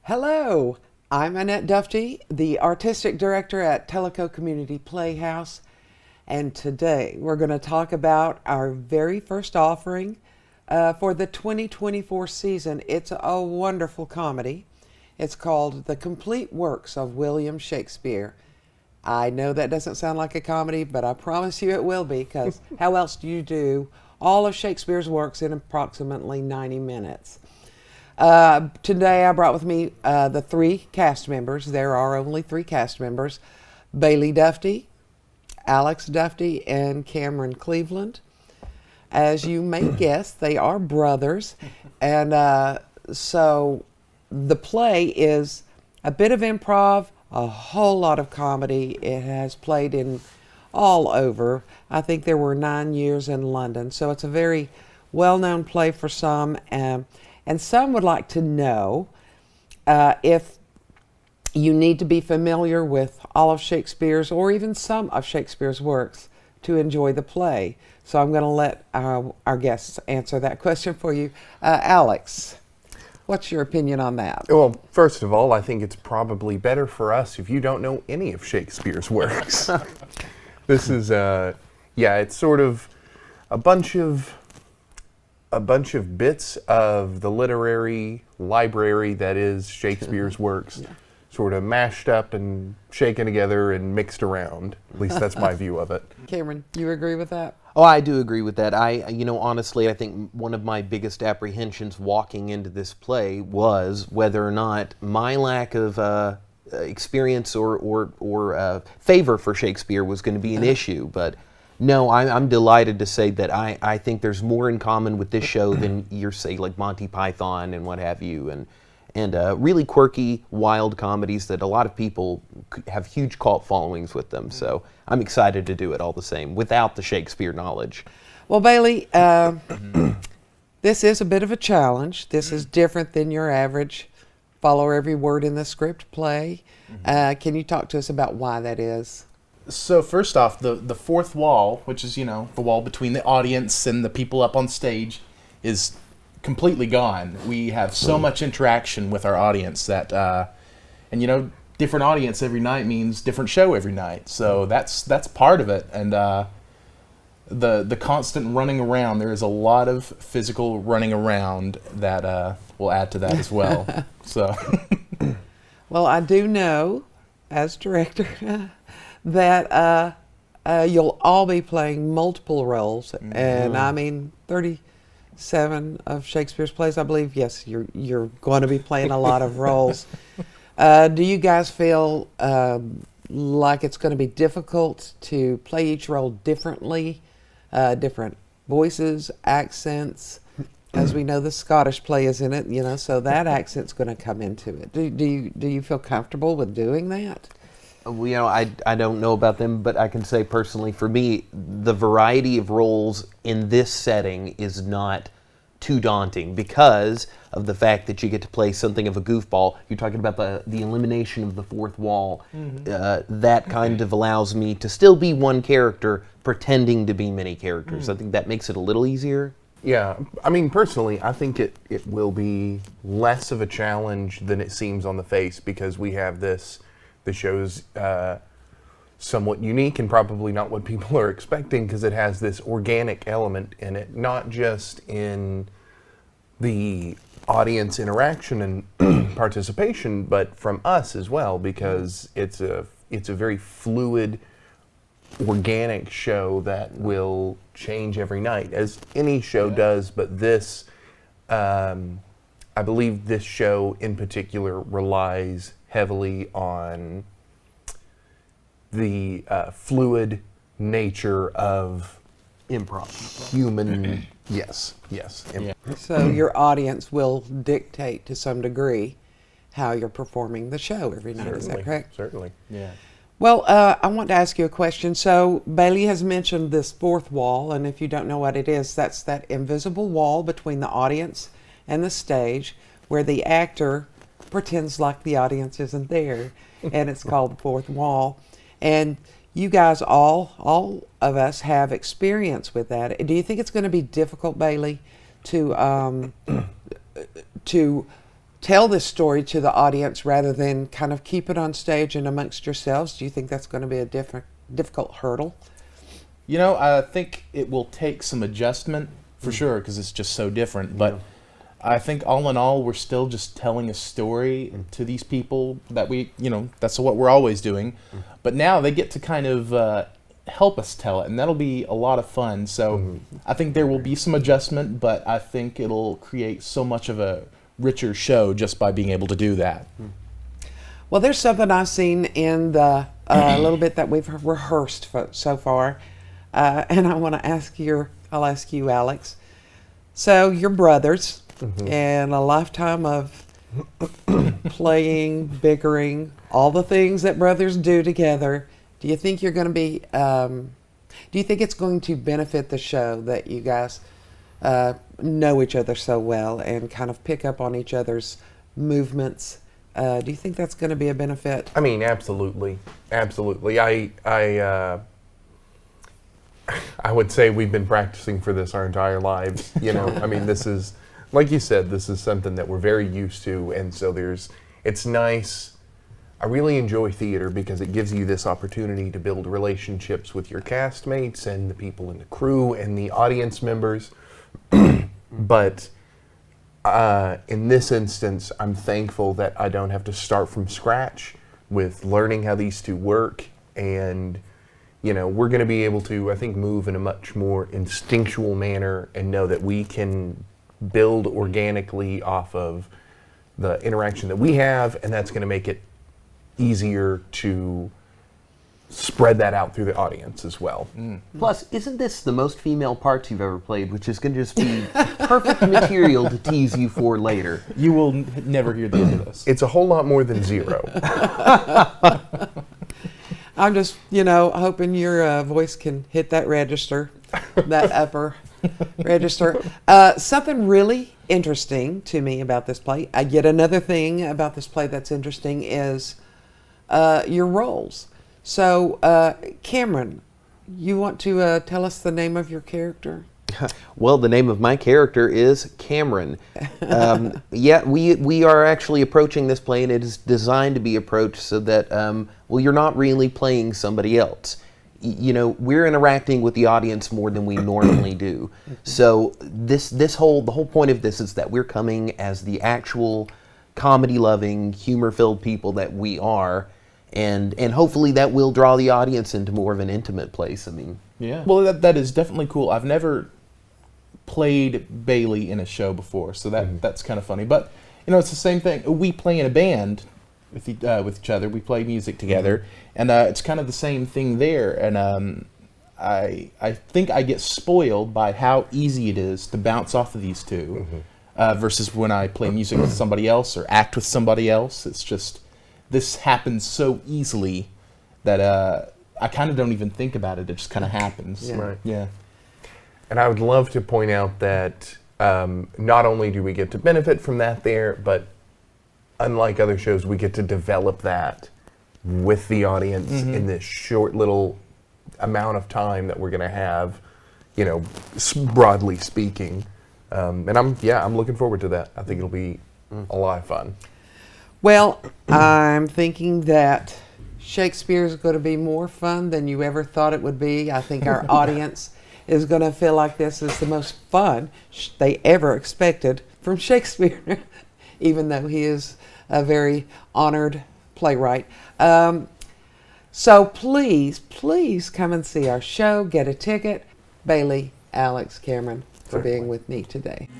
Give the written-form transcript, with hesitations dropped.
Hello, I'm Annette Dufty, the Artistic Director at Tellico Community Playhouse, and today we're going to talk about our very first offering for the 2024 season. It's a wonderful comedy. It's called The Complete Works of William Shakespeare. I know that doesn't sound like a comedy, but I promise you it will be, because how else do you do all of Shakespeare's works in approximately 90 minutes? Today I brought with me the three cast members. There are only three cast members: Bailey Dufty, Alex Dufty, and Cameron Cleveland. As you may guess, they are brothers, and so the play is a bit of improv, a whole lot of comedy. It has played in all over. I think there were 9 years in London, so it's a very well-known play for some. And some would like to know if you need to be familiar with all of Shakespeare's or even some of Shakespeare's works to enjoy the play. So I'm going to let our guests answer that question for you. Alex, what's your opinion on that? Well, first of all, I think it's probably better for us if you don't know any of Shakespeare's works. This is, it's sort of a bunch of bits of the literary library that is Shakespeare's works, sort of mashed up and shaken together and mixed around. At least that's my view of it. Cameron, you agree with that? Oh, I do agree with that. Honestly, I think one of my biggest apprehensions walking into this play was whether or not my lack of experience or favor for Shakespeare was going to be an issue, but no, I'm delighted to say that I think there's more in common with this show than you're, say, like Monty Python and what have you, and really quirky, wild comedies that a lot of people have huge cult followings with them. So I'm excited to do it all the same without the Shakespeare knowledge. Well, Bailey, this is a bit of a challenge. This is different than your average follow every word in the script play. Can you talk to us about why that is? So first off, the fourth wall, which is, the wall between the audience and the people up on stage, is completely gone. We have so much interaction with our audience that, different audience every night means different show every night. So that's part of it. And the constant running around, there is a lot of physical running around that will add to that as well. So, well, I do know, as director, that you'll all be playing multiple roles, and I mean 37 of Shakespeare's plays, I believe. Yes, you're going to be playing a lot of roles. Do you guys feel like it's going to be difficult to play each role differently, different voices, accents? As we know, the Scottish play is in it, so that accent's going to come into it. Do you feel comfortable with doing that? Well, I don't know about them, but I can say personally, for me, the variety of roles in this setting is not too daunting because of the fact that you get to play something of a goofball. You're talking about the elimination of the fourth wall. That kind of allows me to still be one character pretending to be many characters. I think that makes it a little easier. Yeah, I mean, personally, I think it will be less of a challenge than it seems on the face because we have this. The show's somewhat unique and probably not what people are expecting because it has this organic element in it, not just in the audience interaction and participation, but from us as well, because it's a very fluid, organic show that will change every night, as any show does, but this, I believe this show in particular relies heavily on the fluid nature of Improv. human. Yes. So your audience will dictate to some degree how you're performing the show every night. Certainly, is that correct? Certainly. yeah. Well, I want to ask you a question. So Bailey has mentioned this fourth wall, and if you don't know what it is, that's that invisible wall between the audience and the stage where the actor pretends like the audience isn't there, and it's called the fourth wall. And you guys, all of us, have experience with that. Do you think it's going to be difficult, Bailey, to tell this story to the audience rather than kind of keep it on stage and amongst yourselves? Do you think that's going to be a difficult hurdle? You know, I think it will take some adjustment for sure because it's just so different. But I think all in all, we're still just telling a story to these people that that's what we're always doing. But now they get to kind of help us tell it, and that'll be a lot of fun. So I think there will be some adjustment, but I think it'll create so much of a richer show just by being able to do that. Well, there's something I've seen in the little bit that we've rehearsed so far, and I want to I'll ask you, Alex. So you're brothers, and a lifetime of playing, bickering, all the things that brothers do together. Do you think you're going to be? Do you think it's going to benefit the show that you guys know each other so well and kind of pick up on each other's movements? Do you think that's going to be a benefit? I mean, absolutely, absolutely. I would say we've been practicing for this our entire lives. I mean, this is, like you said, this is something that we're very used to, and so it's nice. I really enjoy theater because it gives you this opportunity to build relationships with your castmates and the people in the crew and the audience members. But in this instance, I'm thankful that I don't have to start from scratch with learning how these two work. And, we're going to be able to, I think, move in a much more instinctual manner and know that we can build organically off of the interaction that we have, and that's going to make it easier to spread that out through the audience as well. Plus, isn't this the most female parts you've ever played, which is going to just be perfect material to tease you for later? You will never hear the end of this. It's a whole lot more than 0. I'm just, hoping your voice can hit that register, that upper register. Something really interesting to me about this play, yet another thing about this play that's interesting is your roles. So, Cameron, you want to tell us the name of your character? Well, the name of my character is Cameron. We are actually approaching this play, and it is designed to be approached so that, you're not really playing somebody else. We're interacting with the audience more than we normally do. So the whole point of this is that we're coming as the actual comedy-loving, humor-filled people that we are, and hopefully that will draw the audience into more of an intimate place. I mean, yeah. Well, that is definitely cool. I've never played Bailey in a show before, so that's kind of funny. But it's the same thing. We play in a band with each other. We play music together, and it's kind of the same thing there. And I think I get spoiled by how easy it is to bounce off of these two, versus when I play music with somebody else or act with somebody else. It's just this happens so easily that I kind of don't even think about it. It just kind of happens. Yeah. Right. Yeah. And I would love to point out that not only do we get to benefit from that there, but unlike other shows, we get to develop that with the audience in this short little amount of time that we're going to have, broadly speaking. And I'm looking forward to that. I think it'll be a lot of fun. Well, I'm thinking that Shakespeare is going to be more fun than you ever thought it would be. I think our audience is going to feel like this is the most fun they ever expected from Shakespeare, even though he is a very honored playwright. So please come and see our show. Get a ticket. Bailey, Alex, Cameron, for being with me today.